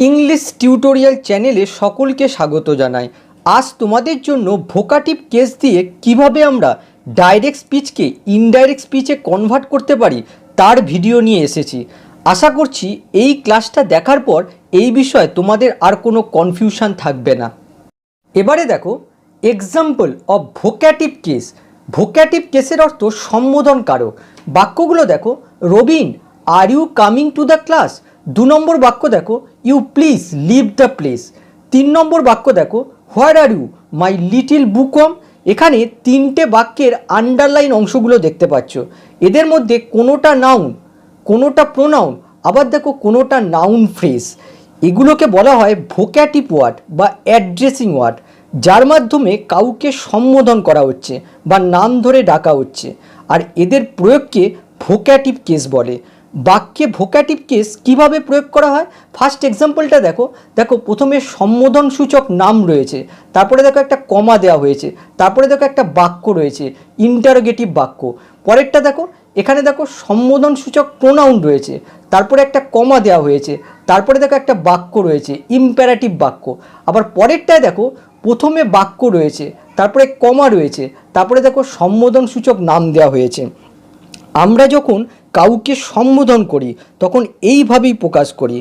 English tutorial চ্যানেলে সকলকে স্বাগত জানাই। আজ তোমাদের জন্য ভোকাটিভ কেস দিয়ে কিভাবে আমরা ডাইরেক্ট স্পিচকে ইনডাইরেক্ট স্পিচে কনভার্ট করতে পারি তার ভিডিও নিয়ে এসেছি। আশা করছি এই ক্লাসটা দেখার পর এই বিষয়ে তোমাদের আর কোনো কনফিউশন থাকবে না। এবারে দেখো example of vocative case. Vocative কেসের অর্থ সম্বোধন কারক। বাক্যগুলো দেখো, Robin are you coming to the class. 2 নম্বর বাক্য দেখো, you please leave the place. 3 নম্বর বাক্য দেখো, হোয়ার আর ইউ মাই লিটিল বুকওয়ার্ম। এখানে 3টে বাক্যের আন্ডারলাইন অংশগুলো দেখতে পাচ্ছ। এদের মধ্যে কোনোটা নাউন, কোনোটা প্রোনাউন, আবার দেখো কোনোটা নাউন ফ্রেজ। এগুলোকে বলা হয় ভোকাটিভ ওয়ার্ড বা অ্যাড্রেসিং ওয়ার্ড, যার মাধ্যমে কাউকে সম্বোধন করা হচ্ছে বা নাম ধরে ডাকা হচ্ছে। আর এদের প্রয়োগকে ভোকাটিভ কেস বলে। বাক্যে ভোকাটিভ কেস কিভাবে প্রয়োগ করা হয়, ফার্স্ট এক্সাম্পলটা দেখো। প্রথমে সম্বোধনসূচক নাম রয়েছে, তারপরে দেখো একটা কমা দেওয়া হয়েছে, তারপরে দেখো একটা বাক্য রয়েছে ইন্টারোগেটিভ বাক্য। পরেরটা দেখো, এখানে দেখো সম্বোধনসূচক প্রোনাউন রয়েছে, তারপরে একটা কমা দেওয়া হয়েছে, তারপরে দেখো একটা বাক্য রয়েছে ইম্পারেটিভ বাক্য। আবার পরেরটায় দেখো প্রথমে বাক্য রয়েছে, তারপরে কমা রয়েছে, তারপরে দেখো সম্বোধনসূচক নাম দেওয়া হয়েছে। আমরা যখন কাউকে সম্বোধন করি তখন এইভাবেই প্রকাশ করি।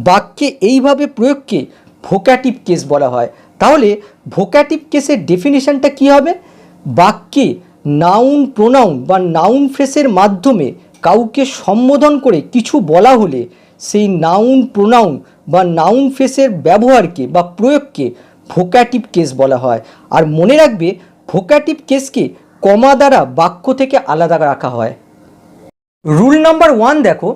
বাক্যে এইভাবে প্রয়োগকে ভোকাটিভ কেস বলা হয়। তাহলে ভোকাটিভ কেসের ডেফিনিশনটা কী হবে? বাক্যে নাউন প্রোনাউন বা নাউন ফ্রেজের মাধ্যমে কাউকে সম্বোধন করে কিছু বলা হলে সেই নাউন প্রোনাউন বা নাউন ফ্রেজের ব্যবহারকে বা প্রয়োগকে ভোকাটিভ কেস বলা হয়। আর মনে রাখবে, ভোকাটিভ কেসকে কমা দ্বারা বাক্য থেকে আলাদা রাখা হয়। রুল নাম্বার 1 দেখো,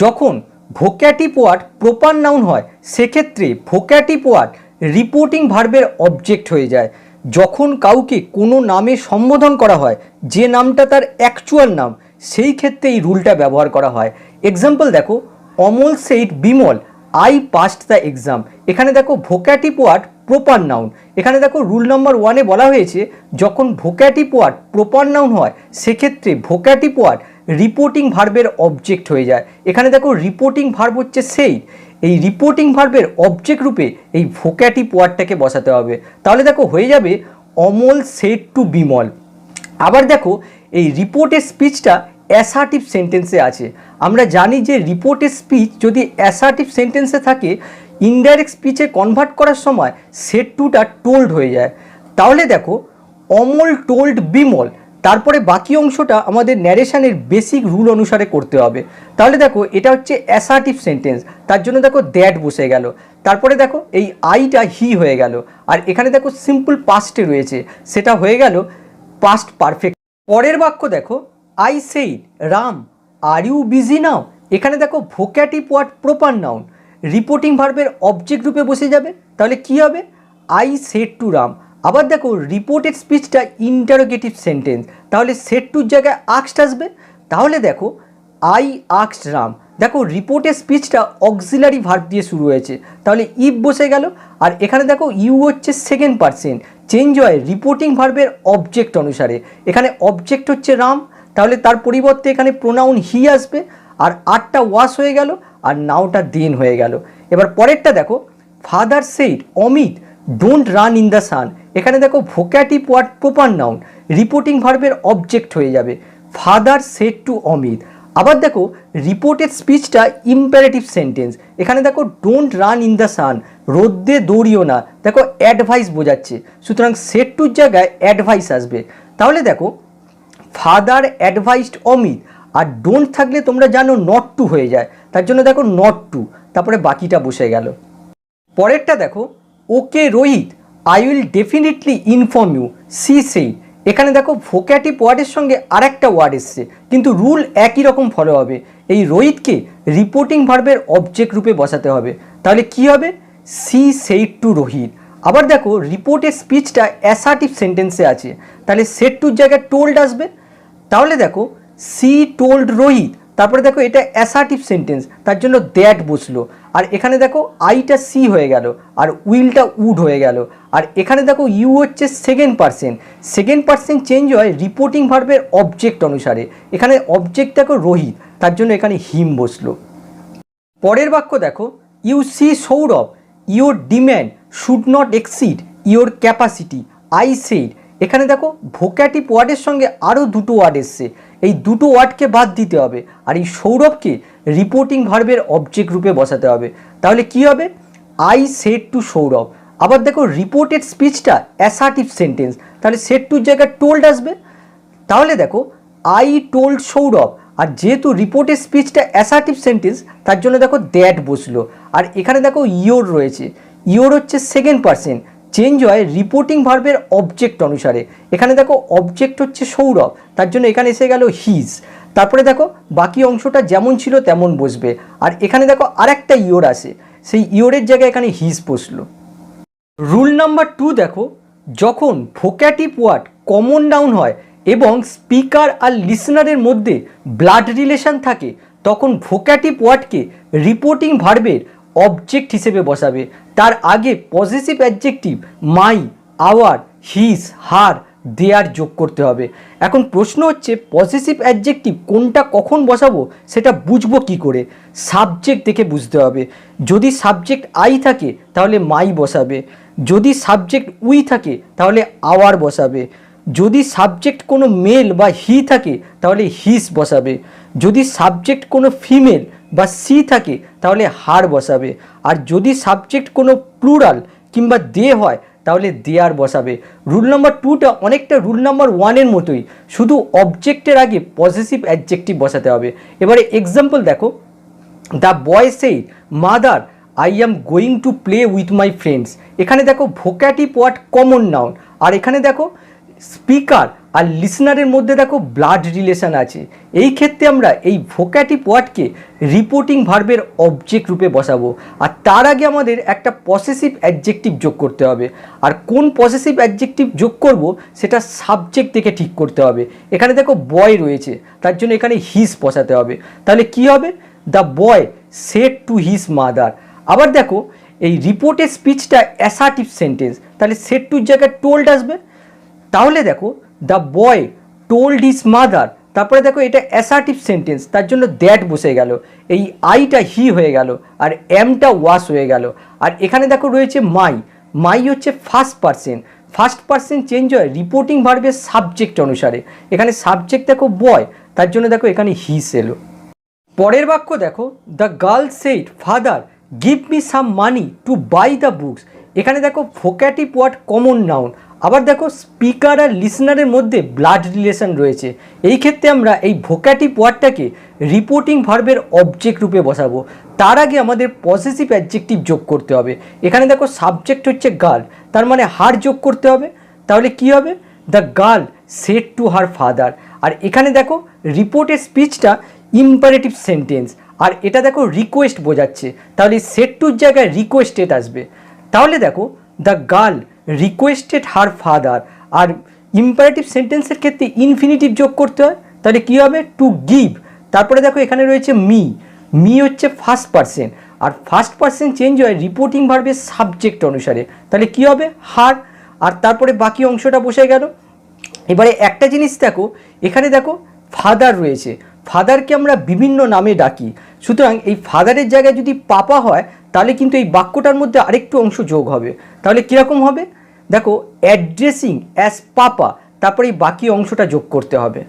যখন ভোকাটিভ ওয়ার্ড প্রপার নাউন হয় সেক্ষেত্রে ভোকাটিভ ওয়ার্ড রিপোর্টিং ভার্বের অবজেক্ট হয়ে যায়। যখন কাউকে কোনো নামে সম্বোধন করা হয় যে নামটা তার অ্যাকচুয়াল নাম, সেই ক্ষেত্রে এই রুলটা ব্যবহার করা হয়। এক্সাম্পল দেখো, Amal said Bimal I past the exam. এখানে দেখো ভোকাটিভ ওয়ার্ড প্রপার নাউন। এখানে দেখো রুল নাম্বার 1-এ বলা হয়েছে যখন ভোকাটিভ ওয়ার্ড প্রপার নাউন হয় সেক্ষেত্রে ভোকাটিভ ওয়ার্ড রিপোর্টিং ভার্বের অবজেক্ট হয়ে যায়। এখানে দেখো রিপোর্টিং ভার্ব হচ্ছে সেই, এই রিপোর্টিং ভার্বের অবজেক্ট রূপে এই ভোকাটিভ ওয়ার্ডটাকে বসাতে হবে। তাহলে দেখো হয়ে যাবে অমল সেড টু বিমল। আবার দেখো এই রিপোর্টের স্পিচটা অ্যাসার্টিভ সেন্টেন্সে আছে। আমরা জানি যে রিপোর্টের স্পিচ যদি অ্যাসার্টিভ সেন্টেন্সে থাকে, ইনডাইরেক্ট স্পিচে কনভার্ট করার সময় সেড টুটা টোল্ড হয়ে যায়। তাহলে দেখো অমল টোল্ড বিমল, তারপরে বাকি অংশটা আমাদের ন্যারেশনের বেসিক রুল অনুসারে করতে হবে। তাহলে দেখো এটা হচ্ছে অ্যাসার্টিভ সেন্টেন্স, তার জন্য দেখো দ্যাট বসে গেল। তারপরে দেখো এই আইটা হি হয়ে গেল। আর এখানে দেখো সিম্পল পাস্টে রয়েছে, সেটা হয়ে গেল পাস্ট পারফেক্ট। পরের বাক্য দেখো, I said Ram are you busy now. এখানে দেখো vocative word proper noun reporting ভার্বের অবজেক্ট রূপে বসে যাবে। তাহলে কি হবে? I said to Ram. আবার দেখো রিপোর্টেড স্পিচটা ইন্টারোগেটিভ সেন্টেন্স, তাহলে সেড টুর জায়গায় আক্সড আসবে। তাহলে দেখো আই আক্সড রাম। দেখো রিপোর্টেড স্পিচটা অক্সিলারি ভার্ব দিয়ে শুরু হয়েছে, তাহলে ইফ বসে গেল। আর এখানে দেখো ইউ হচ্ছে সেকেন্ড পারসন, চেঞ্জ হয় রিপোর্টিং ভার্বের অবজেক্ট অনুসারে। এখানে অবজেক্ট হচ্ছে রাম, তাহলে তার পরিবর্তে এখানে প্রোনাউন হি আসবে। আর আরটা ওয়াস হয়ে গেল, আর নাওটা দেন হয়ে গেল। এবার পরেরটা দেখো, father said Amit don't run in the সান। এখানে দেখো vocative word proper noun reporting ভার্বের অবজেক্ট হয়ে যাবে ফাদার সেড টু অমিত। আবার দেখো রিপোর্টেড স্পিচটা ইম্পারেটিভ সেন্টেন্স। এখানে দেখো don't run in the sun, রোদ্দে দৌড়িও না। দেখো অ্যাডভাইস বোঝাচ্ছে, সুতরাং সেড টুর জায়গায় অ্যাডভাইস আসবে। তাহলে দেখো ফাদার অ্যাডভাইসড অমিত, আর ডোন্ট থাকলে তোমরা জানো নট টু হয়ে যায়, তার জন্য দেখো নট টু, তারপরে বাকিটা বসে গেল। পরেরটা দেখো, okay Rohit I will definitely inform you সি সেই। এখানে দেখো ভোকাটিভ ওয়ার্ডের সঙ্গে আরেকটা ওয়ার্ড এসছে, কিন্তু রুল একই রকম ফলো হবে। এই রোহিতকে রিপোর্টিং ভার্বের অবজেক্ট রূপে বসাতে হবে। তাহলে কি হবে? C said to Rohit. আবার দেখো রিপোর্টের স্পিচটা অ্যাসার্টিভ সেন্টেন্সে আছে, তাহলে সেড টুর জায়গায় টোল্ড আসবে। তাহলে দেখো সি টোল্ড রোহিত, তারপরে দেখো এটা অ্যাসার্টিভ সেন্টেন্স, তার জন্য দ্যাট বসলো। আর এখানে দেখো আইটা সি হয়ে গেল, আর উইলটা উড হয়ে গেল। আর এখানে দেখো ইউ হচ্ছে second person, second person change হয় রিপোর্টিং ভার্বের অবজেক্ট অনুসারে। এখানে অবজেক্ট দেখো রোহিত, তার জন্য এখানে হিম বসলো। পরের বাক্য দেখো, you see Sourav, your demand should not exceed your capacity, I said. এখানে দেখো ভোক্যাটিভ ওয়ার্ডের সঙ্গে আরও দুটো ওয়ার্ড এসছে, এই দুটো ওয়ার্ডকে বাদ দিতে হবে আর এই সৌরভকে রিপোর্টিং ভার্বের অবজেক্ট রূপে বসাতে হবে। তাহলে কি হবে? I said two Sourav. আবার দেখো রিপোর্টেড স্পিচটা অ্যাসার্টিভ সেন্টেন্স, তাহলে সেড টুর জায়গায় টোল্ড আসবে। তাহলে দেখো আই টোল্ড সৌরভ, আর যেহেতু রিপোর্টেড স্পিচটা অ্যাসার্টিভ সেন্টেন্স তার জন্য দেখো দ্যাট বসলো। আর এখানে দেখো ইওর রয়েছে, ইওর হচ্ছে সেকেন্ড পার্সন, চেঞ্জ হয় রিপোর্টিং ভার্বের অবজেক্ট অনুসারে। এখানে দেখো অবজেক্ট হচ্ছে সৌরভ, তার জন্য এখানে এসে গেল হিজ। তারপরে দেখো বাকি অংশটা যেমন ছিল তেমন বসবে। আর এখানে দেখো আরেকটা ইওর আসে, সেই ইওরের জায়গায় এখানে হিজ বসলো। রুল নাম্বার 2 দেখো, যখন ভোক্যাটিভ ওয়ার্ড কমন নাউন হয় এবং স্পিকার আর লিসনারের মধ্যে ব্লাড রিলেশন থাকে তখন ভোক্যাটিভ ওয়ার্ডকে রিপোর্টিং ভার্বের অবজেক্ট হিসেবে বসাবে। তার আগে পজিটিভ অ্যাডজেক্টিভ মাই, আওয়ার, হিজ, হার, দেয়ার যোগ করতে হবে। এখন প্রশ্ন হচ্ছে পজিটিভ অ্যাডজেক্টিভ কোনটা কখন বসাবো সেটা বুঝবো কি করে? সাবজেক্ট দেখে বুঝতে হবে। যদি সাবজেক্ট আই থাকে তাহলে মাই বসাবে, যদি সাবজেক্ট উই থাকে তাহলে আওয়ার বসাবে, যদি সাবজেক্ট কোনো মেল বা হি থাকে তাহলে হিস বসাবে, যদি সাবজেক্ট কোনো ফিমেল বা সি থাকে তাহলে হার বসাবে, আর যদি সাবজেক্ট কোনো প্লুরাল কিংবা দে হয় তাহলে দেয়ার বসাবে। রুল নাম্বার 2টা অনেকটা রুল নাম্বার 1-এর মতোই, শুধু অবজেক্টের আগে পজিটিভ অ্যাডজেক্টিভ বসাতে হবে। এবারে এক্সাম্পল দেখো, the boy said mother I am going to play with my friends. এখানে দেখো ভোক্যাটিভ ওয়ার্ড কমন নাউন, আর এখানে দেখো স্পিকার আর লিসনারের মধ্যে দেখো ব্লাড রিলেশন আছে। এই ক্ষেত্রে আমরা এই ভোক্যাটিভ ওয়ার্ডকে রিপোর্টিং ভার্বের অবজেক্ট রূপে বসাবো। আর তার আগে আমাদের একটা পসেসিভ অ্যাডজেক্টিভ যোগ করতে হবে, আর কোন পসেসিভ অ্যাডজেক্টিভ যোগ করব সেটা সাবজেক্ট থেকে ঠিক করতে হবে। এখানে দেখো বয় রয়েছে, তার জন্য এখানে হিস বসাতে হবে। তাহলে কি হবে? The boy said to his mother. আবার দেখো এই রিপোর্টের স্পিচটা অ্যাসার্টিভ সেন্টেন্স, তাহলে সেড টুর জায়গায় টোল্ড আসবে। তাহলে দেখো the boy told his mother, তারপরে দেখো এটা অ্যাসার্টিভ সেন্টেন্স, তার জন্য দ্যাট বসে গেল, এই আইটা হি হয়ে গেল আর এমটা ওয়াস হয়ে গেল। আর এখানে দেখো রয়েছে মাই, মাই হচ্ছে first person, first person change হয় রিপোর্টিং ভার্বের সাবজেক্ট অনুসারে। এখানে সাবজেক্ট দেখো বয়, তার জন্য দেখো এখানে হিস এলো। পরের বাক্য দেখো, the girl said father give me some money to buy the books. এখানে দেখো ভোক্যাটিভ ওয়ার্ড কমন নাউন, আবার দেখো স্পিকার আর লিসনারের মধ্যে ব্লাড রিলেশন রয়েছে। এই ক্ষেত্রে আমরা এই ভোক্যাটিভ ওয়ার্ডটাকে রিপোর্টিং ভার্বের অবজেক্ট রূপে বসাবো। তার আগে আমাদের পসেসিভ অ্যাডজেক্টিভ যোগ করতে হবে। এখানে দেখো সাবজেক্ট হচ্ছে গার্ল, তার মানে হার যোগ করতে হবে। তাহলে কি হবে? The girl said to her father. আর এখানে দেখো রিপোর্টের স্পিচটা ইম্পারেটিভ সেন্টেন্স, আর এটা দেখো রিকোয়েস্ট বোঝাচ্ছে, তাহলে সেড টুর জায়গায় রিকোয়েস্টেড আসবে। তাহলে দেখো the girl requested her father, আর ইম্পারেটিভ সেন্টেন্সের ক্ষেত্রে ইনফিনিটিভ যোগ করতে হয়। তাহলে কী হবে? To give. তারপরে দেখো এখানে রয়েছে মি, মি হচ্ছে ফার্স্ট পার্সন, আর ফার্স্ট পার্সন চেঞ্জ হয় রিপোর্টিং ভার্বের সাবজেক্ট অনুসারে। তাহলে কী হবে? হার। আর তারপরে বাকি অংশটা বসে গেল। এবারে একটা জিনিস দেখো, এখানে দেখো ফাদার রয়েছে, ফাদারকে আমরা বিভিন্ন নামে ডাকি, সুতরাং এই ফাদারের জায়গায় যদি পাপা হয় তাহলে কিন্তু এই বাক্যটার মধ্যে আরেকটু অংশ যোগ হবে। তাহলে কীরকম হবে? দেখো অ্যাড্রেসিং অ্যাজ পাপা, তারপরে এই বাকি অংশটা যোগ করতে হবে।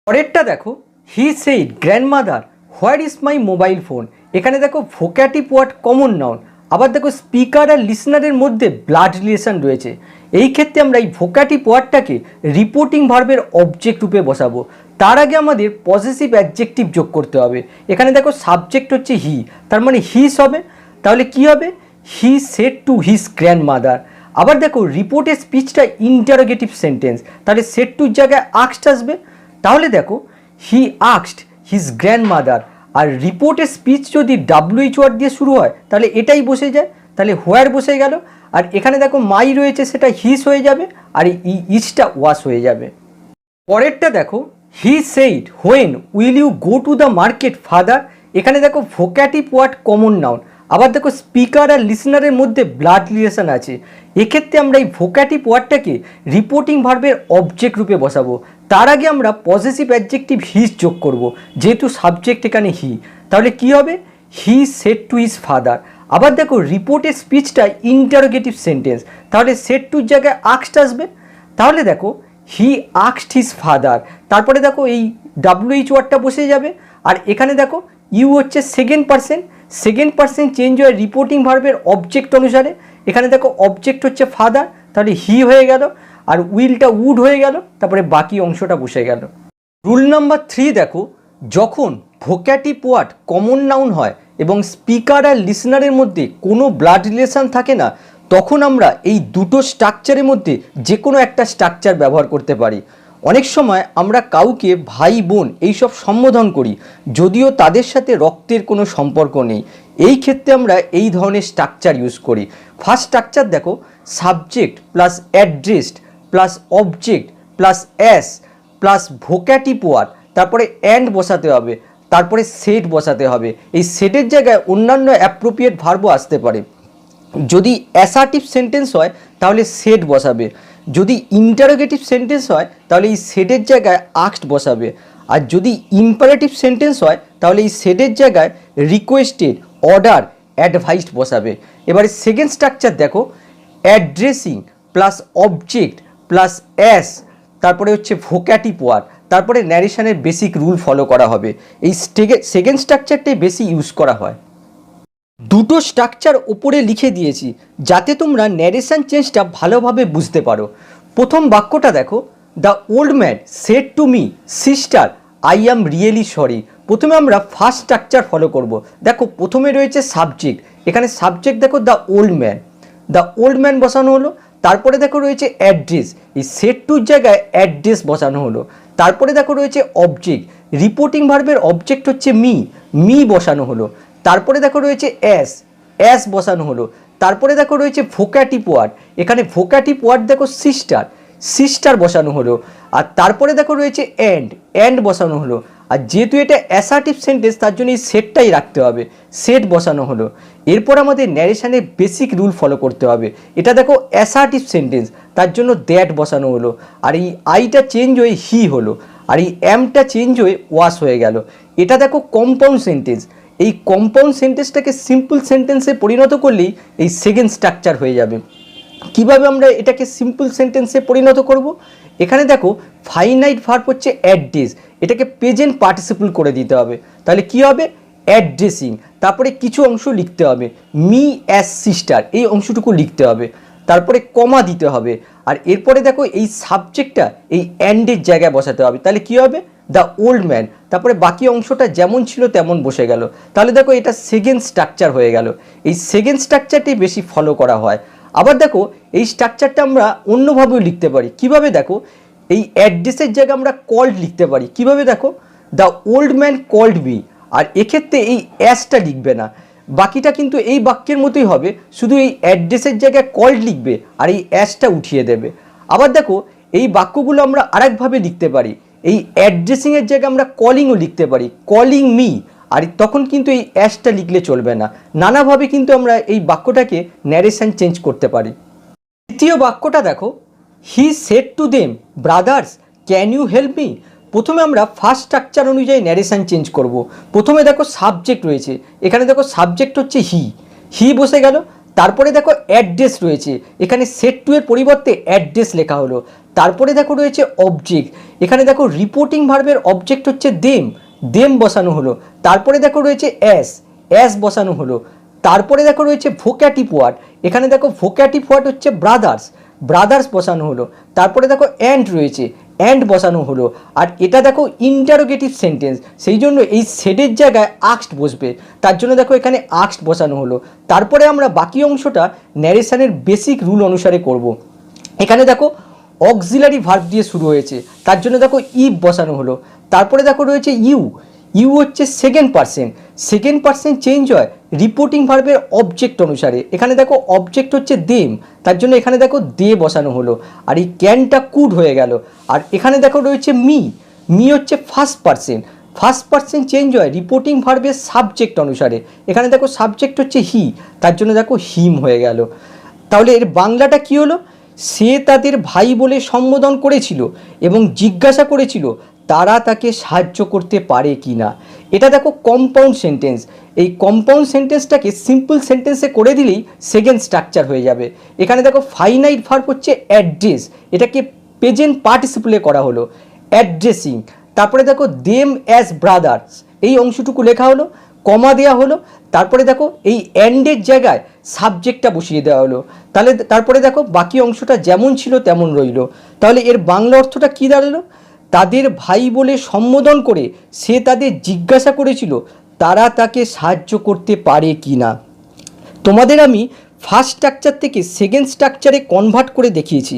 পরেরটা দেখো, he said grandmother where is my mobile phone. এখানে দেখো ভোক্যাটিভ ওয়ার্ড কমন নাউন, আবার দেখো স্পিকার আর লিসনারের মধ্যে ব্লাড রিলেশন রয়েছে। এই ক্ষেত্রে আমরা এই ভোক্যাটিভ ওয়ার্ডটাকে রিপোর্টিং ভার্বের অবজেক্ট রূপে বসাবো। তার আগে আমাদের পসেসিভ অ্যাডজেক্টিভ যোগ করতে হবে। এখানে দেখো সাবজেক্ট হচ্ছে হি, তার মানে হিস হবে। তাহলে কি হবে? হি সেড টু হিজ গ্র্যান্ডমাদার। আবার দেখো রিপোর্টের স্পিচটা ইন্টারোগেটিভ সেন্টেন্স, তাহলে সেড টুর জায়গায় আক্সড আসবে। তাহলে দেখো হি আক্সড হিজ গ্র্যান্ডমাদার, আর রিপোর্টের স্পিচ যদি ডাব্লিউএইচ ওয়ার্ড দিয়ে শুরু হয় তাহলে এটাই বসে যায়, তাহলে হোয়ার বসে গেল। আর এখানে দেখো মাই রয়েছে, সেটা হিস হয়ে যাবে, আর এই ইজটা ওয়াশ হয়ে যাবে। পরেরটা দেখো, he said when will you go to the market father. এখানে দেখো ভোক্যাটিভ ওয়ার্ড কমন নাউন, আবার দেখো স্পিকার আর লিসনারের মধ্যে ব্লাড রিলেশন আছে। এক্ষেত্রে আমরা এই ভোক্যাটিভ ওয়ার্ডটাকে রিপোর্টিং ভার্বের অবজেক্ট রূপে বসাবো। তার আগে আমরা পসেসিভ অ্যাডজেক্টিভ হিস যোগ করব, যেহেতু সাবজেক্ট এখানে হি। তাহলে কি হবে? হি সেড টু হিজ ফাদার। আবার দেখো রিপোর্টের স্পিচটা ইন্টারোগেটিভ সেন্টেন্স, তাহলে সেড টুর জায়গায় আক্সড আসবে। তাহলে দেখো হি আক্সড হিজ ফাদার, তারপরে দেখো এই WH ওয়ার্ডটা বসে যাবে। আর এখানে দেখো ইউ হচ্ছে সেকেন্ড পার্সন চেঞ্জ হয় রিপোর্টিং ভার্বের অবজেক্ট অনুসারে। এখানে দেখো অবজেক্ট হচ্ছে ফাদার, তাহলে হি হয়ে গেল, আর উইলটা উড হয়ে গেল, তারপরে বাকি অংশটা বসে গেল। রুল নাম্বার 3 দেখো, যখন ভোক্যাটিভ ওয়ার্ড কমন নাউন হয় এবং স্পিকার আর লিসনারের মধ্যে কোনো ব্লাড রিলেশন থাকে না, তখন আমরা এই দুটো স্ট্রাকচারের মধ্যে যে কোনো একটা স্ট্রাকচার ব্যবহার করতে পারি। অনেক সময় আমরা কাউকে ভাই বোন এইসব সম্বোধন করি, যদিও তাদের সাথে রক্তের কোনো সম্পর্ক নেই। এই ক্ষেত্রে আমরা এই ধরনের স্ট্রাকচার ইউজ করি। ফার্স্ট স্ট্রাকচার দেখো, subject plus addressed plus object plus as plus vocative word, তারপরে অ্যান্ড বসাতে হবে, তারপরে সেট বসাতে হবে। এই সেটের জায়গায় অন্যান্য অ্যাপ্রোপ্রিয়েট ভার্বও আসতে পারে। যদি অ্যাসার্টিভ সেন্টেন্স হয় তাহলে সেট বসাবে, যদি ইন্টারোগেটিভ সেন্টেন্স হয় তাহলে এই সেটের জায়গায় আস্কড বসাবে, আর যদি ইম্পারেটিভ সেন্টেন্স হয় তাহলে এই সেটের জায়গায় রিকোয়েস্টেড, অর্ডার, অ্যাডভাইসড বসাবে। এবারে সেকেন্ড স্ট্রাকচার দেখো, addressing plus object plus as, তারপরে হচ্ছে ভোক্যাটিভ ওয়ার্ড, তারপরে ন্যারেশনের বেসিক রুল ফলো করা হবে। এই সেকেন্ড স্ট্রাকচারটাই বেশি ইউজ করা হয়। দুটো স্ট্রাকচার ওপরে লিখে দিয়েছি যাতে তোমরা ন্যারেশন চেঞ্জটা ভালোভাবে বুঝতে পারো। প্রথম বাক্যটা দেখো, the old man said to me sister I am really sorry. প্রথমে আমরা ফার্স্ট স্ট্রাকচার ফলো করব। দেখো প্রথমে রয়েছে সাবজেক্ট, এখানে সাবজেক্ট দেখো দ্য ওল্ড ম্যান বসানো হলো। তারপরে দেখো রয়েছে অ্যাড্রেস, এই সেড টুর জায়গায় অ্যাড্রেস বসানো হলো। তারপরে দেখো রয়েছে অবজেক্ট, রিপোর্টিং ভার্বের অবজেক্ট হচ্ছে মি বসানো হলো। তারপরে দেখো রয়েছে অ্যাস বসানো হলো। তারপরে দেখো রয়েছে ভোক্যাটিভ ওয়ার্ড, এখানে ভোক্যাটিভ ওয়ার্ড দেখো সিস্টার বসানো হলো। আর তারপরে দেখো রয়েছে অ্যান্ড বসানো হলো। আর যেহেতু এটা অ্যাসার্টিভ সেন্টেন্স তার জন্য এই সেটটাই রাখতে হবে, সেট বসানো হলো। এরপর আমাদের ন্যারেশনের বেসিক রুল ফলো করতে হবে। এটা দেখো অ্যাসার্টিভ সেন্টেন্স, তার জন্য দ্যাট বসানো হলো। আর এই আইটা চেঞ্জ হয়ে হি হলো, আর এই অ্যামটা চেঞ্জ হয়ে ওয়াস হয়ে গেল। এটা দেখো কম্পাউন্ড সেন্টেন্স, এই কম্পাউন্ড সেন্টেন্সটাকে সিম্পল সেন্টেন্সে পরিণত করলেই এই সেকেন্ড স্ট্রাকচার হয়ে যাবে। কিভাবে আমরা এটাকে সিম্পল সেন্টেন্সে পরিণত করব? এখানে দেখো ফাইনাইট ভার্ব হচ্ছে অ্যাড্রেস, এটাকে প্রেজেন্ট পার্টিসিপল করে দিতে হবে। তাহলে কি হবে? অ্যাড্রেসিং, তারপরে কিছু অংশ লিখতে হবে, মি অ্যাজ সিস্টার, এই অংশটুকু লিখতে হবে, তারপরে কমা দিতে হবে। আর এরপরে দেখো এই সাবজেক্টটা এই অ্যান্ডের জায়গায় বসাতে হবে। তাহলে কি হবে? দ্য ওল্ড ম্যান, তারপরে বাকি অংশটা যেমন ছিল তেমন বসে গেল। তাহলে দেখো এটা সেকেন্ড স্ট্রাকচার হয়ে গেল। এই সেকেন্ড স্ট্রাকচারটি বেশি ফলো করা হয়। আবার দেখো এই স্ট্রাকচারটা আমরা অন্যভাবেও লিখতে পারি। কিভাবে? দেখো এই অ্যাড্রেসের জায়গায় আমরা কল্ড লিখতে পারি। কিভাবে? দেখো the old man called me, আর এক্ষেত্রে এই অ্যাসটা লিখবে না, বাকিটা কিন্তু এই বাক্যের মতোই হবে, শুধু এই অ্যাড্রেসের জায়গায় কল্ড লিখবে আর এই অ্যাসটা উঠিয়ে দেবে। আবার দেখো এই বাক্যগুলো আমরা আরেকভাবে লিখতে পারি, এই অ্যাড্রেসিংয়ের জায়গায় আমরা কলিংও লিখতে পারি, কলিং মি, আর তখন কিন্তু এই অ্যাসটা লিখলে চলবে না। নানাভাবে কিন্তু আমরা এই বাক্যটাকে ন্যারেশন চেঞ্জ করতে পারি। দ্বিতীয় বাক্যটা দেখো, he said to them brothers can you help me. প্রথমে আমরা ফার্স্ট স্ট্রাকচার অনুযায়ী ন্যারেশন চেঞ্জ করব। প্রথমে দেখো সাবজেক্ট রয়েছে, এখানে দেখো সাবজেক্ট হচ্ছে হি বসে গেল। তারপরে দেখো অ্যাড্রেস রয়েছে, এখানে সেড টু এর পরিবর্তে অ্যাড্রেস লেখা হলো। তারপরে দেখো রয়েছে অবজেক্ট, এখানে দেখো রিপোর্টিং ভার্বের অবজেক্ট হচ্ছে দেম বসানো হলো। তারপরে দেখো রয়েছে অ্যাস বসানো হলো। তারপরে দেখো রয়েছে ভোক্যাটিভ ওয়ার্ড, এখানে দেখো ভোক্যাটিভ ওয়ার্ড হচ্ছে ব্রাদার্স বসানো হলো। তারপরে দেখো অ্যান্ড রয়েছে, অ্যান্ড বসানো হলো। আর এটা দেখো ইন্টারোগেটিভ সেন্টেন্স, সেই জন্য এই সেডের জায়গায় আক্সড বসবে, তার জন্য দেখো এখানে আক্সড বসানো হলো। তারপরে আমরা বাকি অংশটা ন্যারেশনের বেসিক রুল অনুসারে করব। এখানে দেখো অক্সিলারি ভার্ব দিয়ে শুরু হয়েছে, তার জন্য দেখো ইভ বসানো হলো। তারপরে দেখো রয়েছে ইউ হচ্ছে সেকেন্ড পার্সন চেঞ্জ হয় রিপোর্টিং ভার্বের অবজেক্ট অনুসারে। এখানে দেখো অবজেক্ট হচ্ছে দেম, তার জন্য এখানে দেখো দে বসানো হলো। আর এই ক্যানটা কুড হয়ে গেল। আর এখানে দেখো রয়েছে মি হচ্ছে ফার্স্ট পার্সন চেঞ্জ হয় রিপোর্টিং ভার্বের সাবজেক্ট অনুসারে। এখানে দেখো সাবজেক্ট হচ্ছে হি, তার জন্য দেখো হিম হয়ে গেল। তাহলে এর বাংলাটা কি হলো? সে তাদের ভাই বলে সম্বোধন করেছিল এবং জিজ্ঞাসা করেছিল তারা তাকে সাহায্য করতে পারে কি না। এটা দেখো কম্পাউন্ড সেন্টেন্স, এই কম্পাউন্ড সেন্টেন্সটাকে সিম্পল সেন্টেন্সে করে দিলেই সেকেন্ড স্ট্রাকচার হয়ে যাবে। এখানে দেখো ফাইনাইট ভার্ব হচ্ছে অ্যাড্রেস, এটাকে প্রেজেন্ট পার্টিসিপলে করা হলো, অ্যাড্রেসিং। তারপরে দেখো দেম অ্যাজ ব্রাদার্স, এই অংশটুকু লেখা হলো, কমা দেওয়া হলো, তারপরে দেখো এই অ্যান্ডের জায়গায় সাবজেক্টটা বসিয়ে দেওয়া হলো। তারপরে দেখো বাকি অংশটা যেমন ছিল তেমন রইল। তাহলে এর বাংলা অর্থটা কী দাঁড়ালো? তাদের ভাই বলে সম্বোধন করে সে তাদের জিজ্ঞাসা করেছিল তারা তাকে সাহায্য করতে পারে কি না। তোমাদের আমি ফার্স্ট স্ট্রাকচার থেকে সেকেন্ড স্ট্রাকচারে কনভার্ট করে দেখিয়েছি।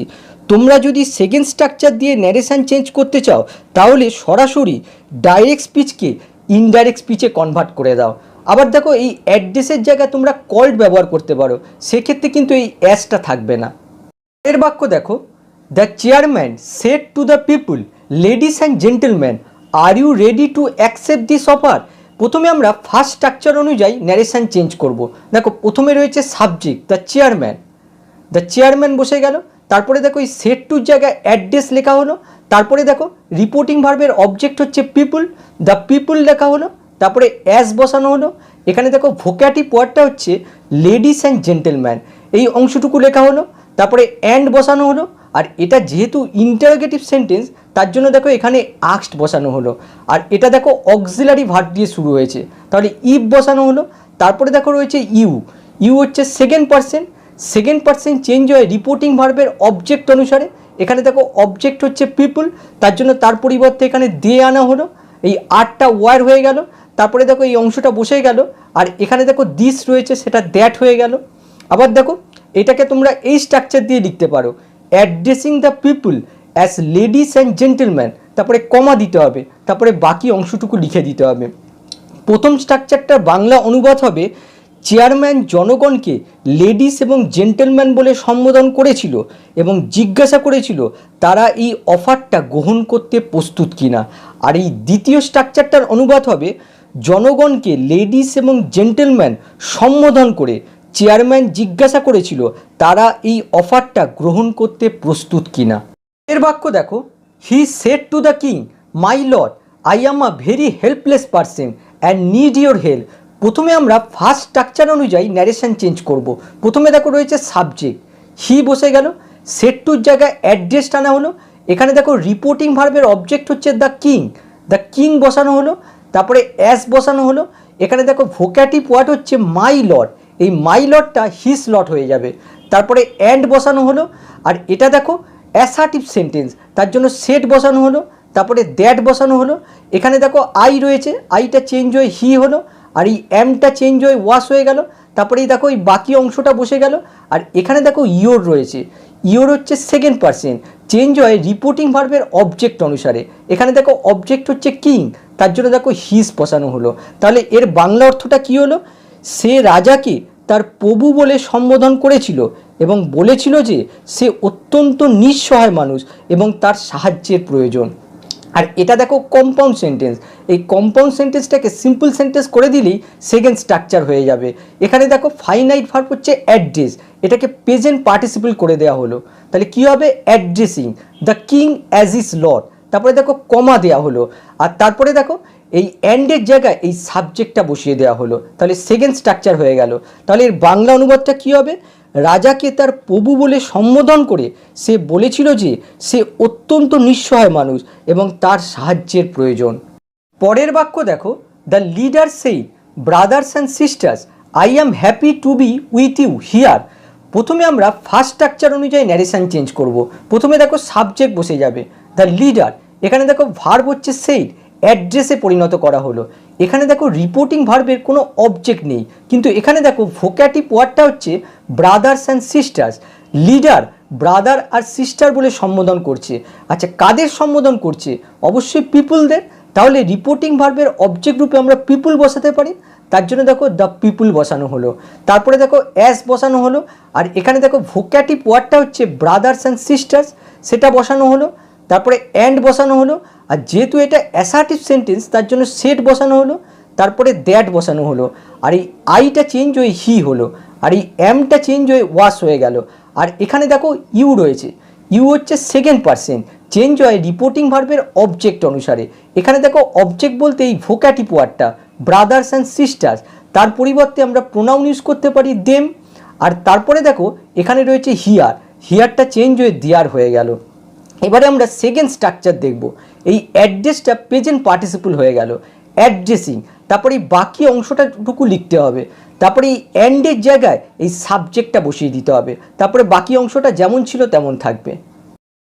তোমরা যদি সেকেন্ড স্ট্রাকচার দিয়ে ন্যারেশন চেঞ্জ করতে চাও তাহলে সরাসরি ডাইরেক্ট স্পিচকে ইনডাইরেক্ট স্পিচে কনভার্ট করে দাও। আবার দেখো এই অ্যাড্রেসের জায়গায় তোমরা কল্ড ব্যবহার করতে পারো, সেক্ষেত্রে কিন্তু এই অ্যাসটা থাকবে না। এর বাক্য দেখো, the chairman said to the people, ladies and gentleman, are you ready to accept this offer. প্রথমে আমরা ফার্স্ট স্ট্রাকচার অনুযায়ী ন্যারেশন চেঞ্জ করব। দেখো প্রথমে রয়েছে সাবজেক্ট দ্য চেয়ারম্যান বসে গেল, তারপরে দেখো এই সেড টুর জায়গায় অ্যাড্রেস লেখা হলো, তারপরে দেখো রিপোর্টিং ভার্বের অবজেক্ট হচ্ছে পিপুল, দ্য পিপুল লেখা হলো, তারপরে অ্যাস বসানো হলো। এখানে দেখো ভোক্যাটিভ ওয়ার্ডটা হচ্ছে লেডিস অ্যান্ড জেন্টলম্যান, এই অংশটুকু লেখা হলো, তারপরে অ্যান্ড বসানো হলো। আর এটা যেহেতু ইন্টারোগেটিভ সেন্টেন্স তার জন্য দেখো এখানে আস্কড বসানো হলো। আর এটা দেখো অক্সিলারি ভার্ব দিয়ে শুরু হয়েছে, তাহলে ইফ বসানো হলো। তারপরে দেখো রয়েছে ইউ হচ্ছে সেকেন্ড পার্সন চেঞ্জ হয় রিপোর্টিং ভার্বের অবজেক্ট অনুসারে। এখানে দেখো অবজেক্ট হচ্ছে পিপুল, তার জন্য তার পরিবর্তে এখানে দে আনা হলো, এই আরটা ওয়ার হয়ে গেল। তারপরে দেখো এই অংশটা বসে গেল, আর এখানে দেখো দিস রয়েছে সেটা দ্যাট হয়ে গেল। আবার দেখো এটাকে তোমরা এই স্ট্রাকচার দিয়ে লিখতে পারো, addressing the people as ladies and gentleman, তারপরে কমা দিতে হবে, তারপরে বাকি অংশটুকু লিখে দিতে হবে। প্রথম স্ট্রাকচারটার বাংলা অনুবাদ হবে, চেয়ারম্যান জনগণকে লেডিস এবং জেন্টলম্যান বলে সম্বোধন করেছিল এবং জিজ্ঞাসা করেছিল তারা এই অফারটা গ্রহণ করতে প্রস্তুত কিনা। আর এই দ্বিতীয় স্ট্রাকচারটার অনুবাদ হবে, জনগণকে লেডিস এবং জেন্টলম্যান সম্বোধন করে চেয়ারম্যান জিজ্ঞাসা করেছিল তারা এই অফারটা গ্রহণ করতে প্রস্তুত কিনা। এর বাক্য দেখো, he said to the king, my lord, I am a very helpless person and need your help. প্রথমে আমরা ফার্স্ট স্ট্রাকচার অনুযায়ী ন্যারেশন চেঞ্জ করব। প্রথমে দেখো রয়েছে সাবজেক্ট, হি বসে গেল, সেড টুর জায়গায় অ্যাড্রেস টানা হলো। এখানে দেখো রিপোর্টিং ভার্বের অবজেক্ট হচ্ছে দ্য কিং বসানো হলো, তারপরে অ্যাস বসানো হলো। এখানে দেখো ভোক্যাটিভ ওয়ার্ড হচ্ছে মাই লর্ড, এই মাই লর্ডটা হিস লর্ড হয়ে যাবে। তারপরে অ্যান্ড বসানো হলো, আর এটা দেখো অ্যাসার্টিভ সেন্টেন্স তার জন্য সেট বসানো হলো, তারপরে দ্যাট বসানো হলো। এখানে দেখো আই রয়েছে, আইটা চেঞ্জ হয়ে হি হলো, আর এই অ্যামটা চেঞ্জ হয়ে ওয়াশ হয়ে গেল। তারপরে এই দেখো এই বাকি অংশটা বসে গেল। আর এখানে দেখো ইয়োর রয়েছে, ইয়োর হচ্ছে সেকেন্ড পার্সন চেঞ্জ হয় রিপোর্টিং ভার্বের অবজেক্ট অনুসারে। এখানে দেখো অবজেক্ট হচ্ছে কিং, তার জন্য দেখো হিস বসানো হলো। তাহলে এর বাংলা অর্থটা কী হলো? সে রাজাকে তার প্রভু বলে সম্বোধন করেছিল এবং বলেছিল যে সে অত্যন্ত নিঃসহায় মানুষ এবং তার সাহায্যের প্রয়োজন। আর এটা দেখো কম্পাউন্ড সেন্টেন্স, এই কম্পাউন্ড সেন্টেন্সটাকে সিম্পল সেন্টেন্স করে দিলেই সেকেন্ড স্ট্রাকচার হয়ে যাবে। এখানে দেখো ফাইনাইট ভার্ব হচ্ছে অ্যাড্রেস, এটাকে প্রেজেন্ট পার্টিসিপল করে দেওয়া হলো। তাহলে কী হবে? Addressing the king as is Lord, তারপরে দেখো কমা দেওয়া হলো, আর তারপরে দেখো এই অ্যান্ডের জায়গায় এই সাবজেক্টটা বসিয়ে দেওয়া হলো। তাহলে সেকেন্ড স্ট্রাকচার হয়ে গেল। তাহলে এর বাংলা অনুবাদটা কী হবে? রাজাকে তার প্রভু বলে সম্বোধন করে সে বলেছিল যে সে অত্যন্ত নিঃসহায় মানুষ এবং তার সাহায্যের প্রয়োজন। পরের বাক্য দেখো, the leader said, brothers and sisters, I am happy to be with you here. প্রথমে আমরা ফার্স্ট স্ট্রাকচার অনুযায়ী ন্যারেশন চেঞ্জ করব। প্রথমে দেখো সাবজেক্ট বসে যাবে দ্য লিডার, এখানে দেখো ভার্ব হচ্ছে সেইড, অ্যাড্রেসে পরিণত করা হলো। এখানে দেখো রিপোর্টিং ভার্বের কোনো অবজেক্ট নেই, কিন্তু এখানে দেখো ভোক্যাটিভ ওয়ার্ডটা হচ্ছে brothers and sisters. Leader brother আর সিস্টার বলে সম্বোধন করছে। আচ্ছা, কাদের সম্বোধন করছে? অবশ্যই পিপুলদের। তাহলে রিপোর্টিং ভার্বের অবজেক্ট রূপে আমরা পিপুল বসাতে পারি, তার জন্য দেখো দ্য পিপুল বসানো হলো। তারপরে দেখো অ্যাস বসানো হলো, আর এখানে দেখো ভোক্যাটিভ ওয়ার্ডটা হচ্ছে ব্রাদার্স অ্যান্ড সিস্টার্স, সেটা বসানো হলো। তারপরে অ্যান্ড বসানো হলো, আর যেহেতু এটা অ্যাসার্টিভ সেন্টেন্স তার জন্য সেট বসানো হলো, তারপরে দ্যাট বসানো হলো, আর এই আইটা চেঞ্জ হয়ে হি হলো, আর এই অ্যামটা চেঞ্জ হয়ে ওয়াশ হয়ে গেল। আর এখানে দেখো ইউ রয়েছে, ইউ হচ্ছে সেকেন্ড পার্সন চেঞ্জ হয় রিপোর্টিং ভার্বের অবজেক্ট অনুসারে। এখানে দেখো অবজেক্ট বলতে এই ভোকাটিভ ওয়ার্ডটা ব্রাদার্স অ্যান্ড সিস্টার্স, তার পরিবর্তে আমরা প্রোনাউন ইউজ করতে পারি দেম। আর তারপরে দেখো এখানে রয়েছে হিয়ার, হিয়ারটা চেঞ্জ হয়ে দেয়ার হয়ে গেল। এবারে আমরা সেকেন্ড স্ট্রাকচার দেখব। এই অ্যাড্রেসটা প্রেজেন্ট পার্টিসিপল হয়ে গেল, অ্যাড্রেসিং। তারপরে এই বাকি অংশটাটুকু লিখতে হবে। তারপরে এই অ্যান্ডের জায়গায় এই সাবজেক্টটা বসিয়ে দিতে হবে। তারপরে বাকি অংশটা যেমন ছিল তেমন থাকবে।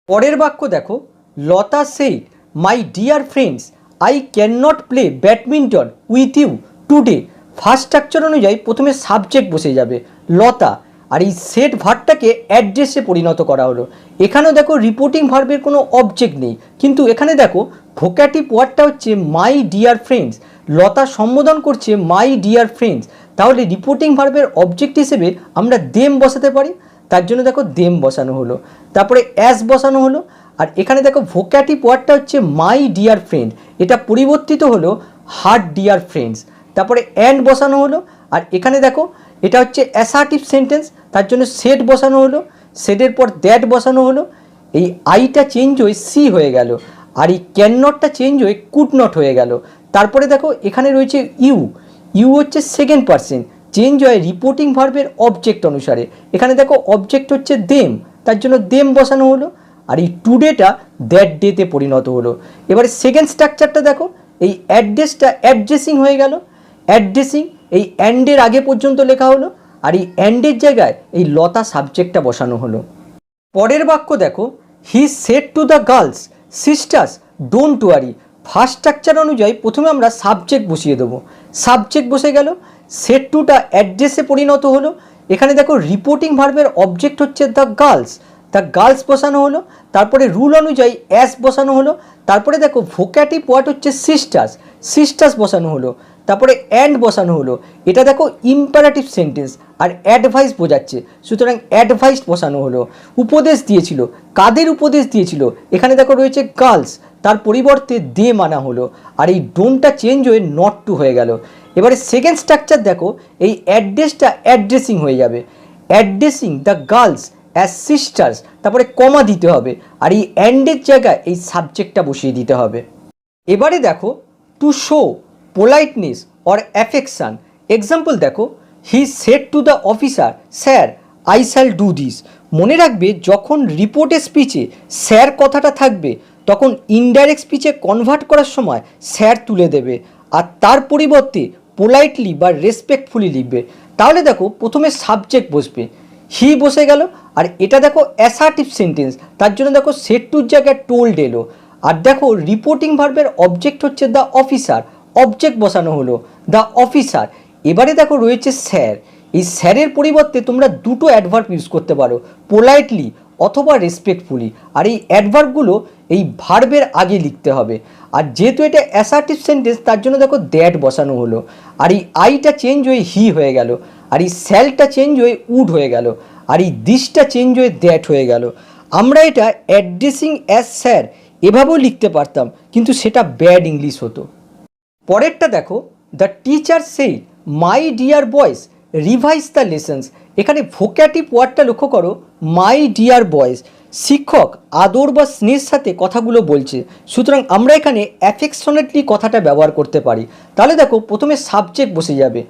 পরের বাক্য দেখো, Lata said my dear friends I can not play badminton with you today. First structure অনুযায়ী প্রথমে সাবজেক্ট বসে যাবে লতা, আর এই সেট ভার্বটাকে অ্যাড্রেসে পরিণত করা হলো। এখানেও দেখো রিপোর্টিং ভার্বের কোনো অবজেক্ট নেই, কিন্তু এখানে দেখো ভোকাটিভ ওয়ার্ডটা হচ্ছে মাই ডিয়ার ফ্রেন্ডস, লতা সম্বোধন করছে মাই ডিয়ার ফ্রেন্ডস। তাহলে রিপোর্টিং ভার্বের অবজেক্ট হিসেবে আমরা দেম বসাতে পারি, তার জন্য দেখো দেম বসানো হলো। তারপরে অ্যাস বসানো হলো। আর এখানে দেখো ভোকাটিভ ওয়ার্ডটা হচ্ছে মাই ডিয়ার ফ্রেন্ড, এটা পরিবর্তিত হলো হার ডিয়ার ফ্রেন্ডস। তারপরে অ্যান্ড বসানো হলো। আর এখানে দেখো এটা হচ্ছে অ্যাসার্টিভ সেন্টেন্স, তার জন্য সেট বসানো হলো। সেটের পর দ্যাট বসানো হলো। এই আইটা চেঞ্জ হয়ে সি হয়ে গেল, আর এই ক্যান নটটা চেঞ্জ হয়ে কুড নট হয়ে গেল। তারপরে দেখো এখানে রয়েছে ইউ, ইউ হচ্ছে সেকেন্ড পারসন, চেঞ্জ হয় রিপোর্টিং ভার্বের অবজেক্ট অনুসারে। এখানে দেখো অবজেক্ট হচ্ছে দেম, তার জন্য দেম বসানো হলো। আর এই টুডেটা দ্যাট ডেতে পরিণত হলো। এবারে সেকেন্ড স্ট্রাকচারটা দেখো, এই অ্যাড্রেসটা অ্যাড্রেসিং হয়ে গেল, অ্যাড্রেসিং এই অ্যান্ডের আগে পর্যন্ত লেখা হলো, আর এই অ্যান্ডের জায়গায় এই লতা সাবজেক্টটা বসানো হলো। পরের বাক্য দেখো, he said to the girls sisters don't worry. First structure অনুযায়ী প্রথমে আমরা সাবজেক্ট বসিয়ে দেবো, সাবজেক্ট বসে গেল। সেড টুটা অ্যাড্রেসে পরিণত হলো। এখানে দেখো রিপোর্টিং ভার্বের অবজেক্ট হচ্ছে দ্য গার্লস, দ্য গার্লস বসানো হলো। তারপরে রুল অনুযায়ী অ্যাস বসানো হলো। তারপরে দেখো ভোকাটিভ ওয়ার্ড হচ্ছে সিস্টার্স, সিস্টার্স বসানো হলো। তারপরে অ্যান্ড বসানো হলো। এটা দেখো ইম্পারেটিভ সেন্টেন্স আর অ্যাডভাইস বোঝাচ্ছে, সুতরাং অ্যাডভাইস বসানো হলো। উপদেশ দিয়েছিল, কাদের উপদেশ দিয়েছিল? এখানে দেখো রয়েছে গার্লস, তার পরিবর্তে দে মানা হলো। আর এই ডোন্টটা চেঞ্জ হয়ে নট টু হয়ে গেল। এবারে সেকেন্ড স্ট্রাকচার দেখো, এই অ্যাড্রেসটা অ্যাড্রেসিং হয়ে যাবে, addressing the girls as sisters. তারপরে কমা দিতে হবে, আর এই অ্যান্ডের জায়গায় এই সাবজেক্টটা বসিয়ে দিতে হবে। এবারে দেখো, to show politeness or affection. Example দেখো, he said to the officer sir I shall do this. মনে রাখবে যখন রিপোর্টের স্পিচে স্যার কথাটা থাকবে তখন ইনডাইরেক্ট স্পিচে কনভার্ট করার সময় স্যার তুলে দেবে, আর তার পরিবর্তে পোলাইটলি বা রেসপেক্টফুলি লিখবে। তাহলে দেখো প্রথমে সাবজেক্ট বসবে, হি বসে গেল। আর এটা দেখো অ্যাসার্টিভ সেন্টেন্স, তার জন্য দেখো সেড টুর জায়গায় টোল্ড এলো। আর দেখো রিপোর্টিং ভার্বের অবজেক্ট হচ্ছে দ্য অফিসার, অবজেক্ট বসানো হলো দ্য অফিসার। এবারে দেখো রয়েছে স্যার, এই স্যারের পরিবর্তে তোমরা দুটো অ্যাডভার্ব ইউজ করতে পারো, পোলাইটলি অথবা রেসপেক্টফুলি। আর এই অ্যাডভার্বগুলো এই ভার্বের আগে লিখতে হবে। আর যেহেতু এটা অ্যাসার্টিভ সেন্টেন্স তার জন্য দেখো দ্যাট বসানো হলো। আর এই আইটা চেঞ্জ হয়ে হি হয়ে গেল, আর এই স্যালটা চেঞ্জ হয়ে উড হয়ে গেল, আর এই দিসটা চেঞ্জ হয়ে দ্যাট হয়ে গেল। আমরা এটা অ্যাড্রেসিং অ্যাজ স্যার এভাবেও লিখতে পারতাম, কিন্তু সেটা ব্যাড ইংলিশ হতো। পরেরটা দেখো, দ্য টিচার সেই my dear boys revise the lessons. এখানে ভোক্যাটিভ ওয়ার্ডটা লক্ষ্য করো, মাই ডিয়ার বয়েজ। শিক্ষক আদর বা স্নেহের সাথে কথাগুলো বলছে, সুতরাং আমরা এখানে অ্যাফেকশনেটলি কথাটা ব্যবহার করতে পারি। তাহলে দেখো প্রথমে সাবজেক্ট বসে যাবে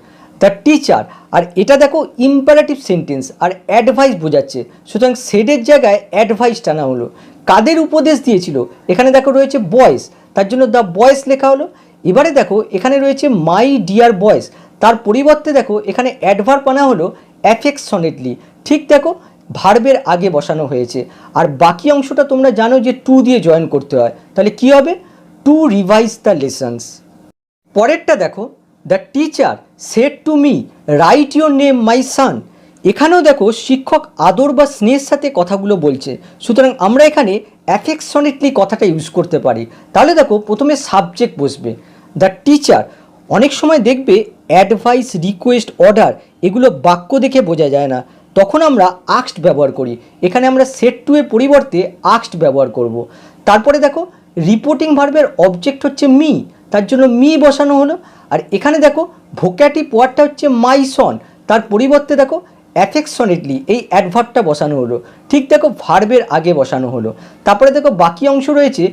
দ্য টিচার, আর এটা দেখো ইম্পারেটিভ সেন্টেন্স আর অ্যাডভাইস বোঝাচ্ছে, সুতরাং সেডের জায়গায় অ্যাডভাইস টানা হলো। কাদের উপদেশ দিয়েছিল? এখানে দেখো রয়েছে বয়েস, তার জন্য দ্য বয়েস লেখা হলো। এবারে দেখো এখানে রয়েছে মাই ডিয়ার বয়েস, তার পরিবর্তে দেখো এখানে অ্যাডভার্ব আনা হলো অ্যাফেকশনেটলি। ঠিক দেখো ভার্বের আগে বসানো হয়েছে। আর বাকি অংশটা তোমরা জানো যে টু দিয়ে জয়েন করতে হয়, তাহলে কি হবে? To revise the lessons. পরেরটা দেখো, the teacher said to me write your name my son. এখানেও দেখো শিক্ষক আদর বা স্নেহের সাথে কথাগুলো বলছে, সুতরাং আমরা এখানে অ্যাফেকশনেটলি কথাটা ইউজ করতে পারি। তাহলে দেখো প্রথমে সাবজেক্ট বসবে দ্য টিচার। অনেক সময় দেখবে অ্যাডভাইস, রিকোয়েস্ট, অর্ডার এগুলো বাক্য দেখে বোঝা যায় না, তখন আমরা আক্সড ব্যবহার করি। এখানে আমরা সেড টু এর পরিবর্তে আক্সড ব্যবহার করব। তারপরে দেখো রিপোর্টিং ভার্বের অবজেক্ট হচ্ছে মি, তার জন্য মি বসানো হলো। আর এখানে দেখো ভোক্যাটিভ ওয়ার্ডটা হচ্ছে মাই সন, তার পরিবর্তে দেখো অ্যাফেকশনেটলি এই অ্যাডভার্বটা বসানো হলো, ঠিক দেখো ভার্বের আগে বসানো হলো। তারপরে দেখো বাকি অংশ রয়েছে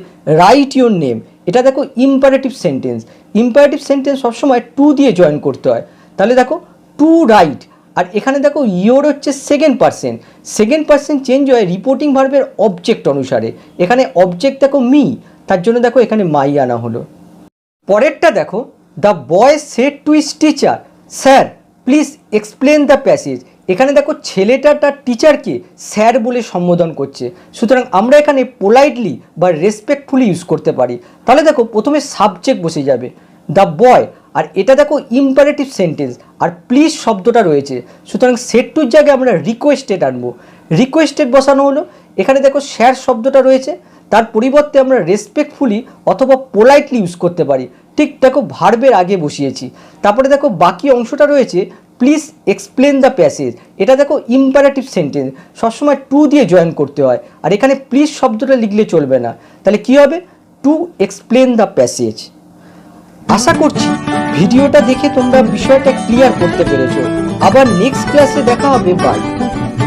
রাইট ইউর নেম, এটা দেখো ইম্পারেটিভ সেন্টেন্স। ইম্পারেটিভ সেন্টেন্স সবসময় টু দিয়ে জয়েন করতে হয়, তাহলে দেখো টু রাইট। আর এখানে দেখো ইয়োর হচ্ছে second person, second person change হয় রিপোর্টিং ভার্বের অবজেক্ট অনুসারে। এখানে অবজেক্ট দেখো মি, তার জন্য দেখো এখানে মাই আনা হলো। পরেরটা দেখো, the boy said to his teacher sir please explain the passage. এখানে দেখো ছেলেটা তার টিচারকে স্যার বলে সম্বোধন করছে, সুতরাং আমরা এখানে পোলাইটলি বা রেসপেক্টফুলি ইউজ করতে পারি। তাহলে দেখো প্রথমে সাবজেক্ট বসে যাবে দ্য বয়, আর এটা দেখো ইম্পারেটিভ সেন্টেন্স, আর প্লিজ শব্দটা রয়েছে, সুতরাং সেড টুর জায়গায় আমরা রিকোয়েস্টেড আনবো। রিকোয়েস্টেড বসানো হলো, এখানে দেখো স্যার শব্দটা রয়েছে, তার পরিবর্তে আমরা রেসপেক্টফুলি অথবা পোলাইটলি ইউজ করতে পারি, ঠিক দেখো ভার্বের আগে বসিয়েছি। তারপরে দেখো বাকি অংশটা রয়েছে প্লিজ এক্সপ্লেন দ্য প্যাসেজ, এটা দেখো ইম্পারেটিভ সেন্টেন্স, সবসময় টু দিয়ে জয়েন করতে হয়, আর এখানে প্লিজ শব্দটা লিখলে চলবে না, তাহলে কি হবে টু এক্সপ্লেন দ্য প্যাসেজ। আশা করছি ভিডিওটা দেখে তোমরা বিষয়টা ক্লিয়ার করতে পেরেছো। আবার নেক্সট ক্লাসে দেখা হবে, বাই।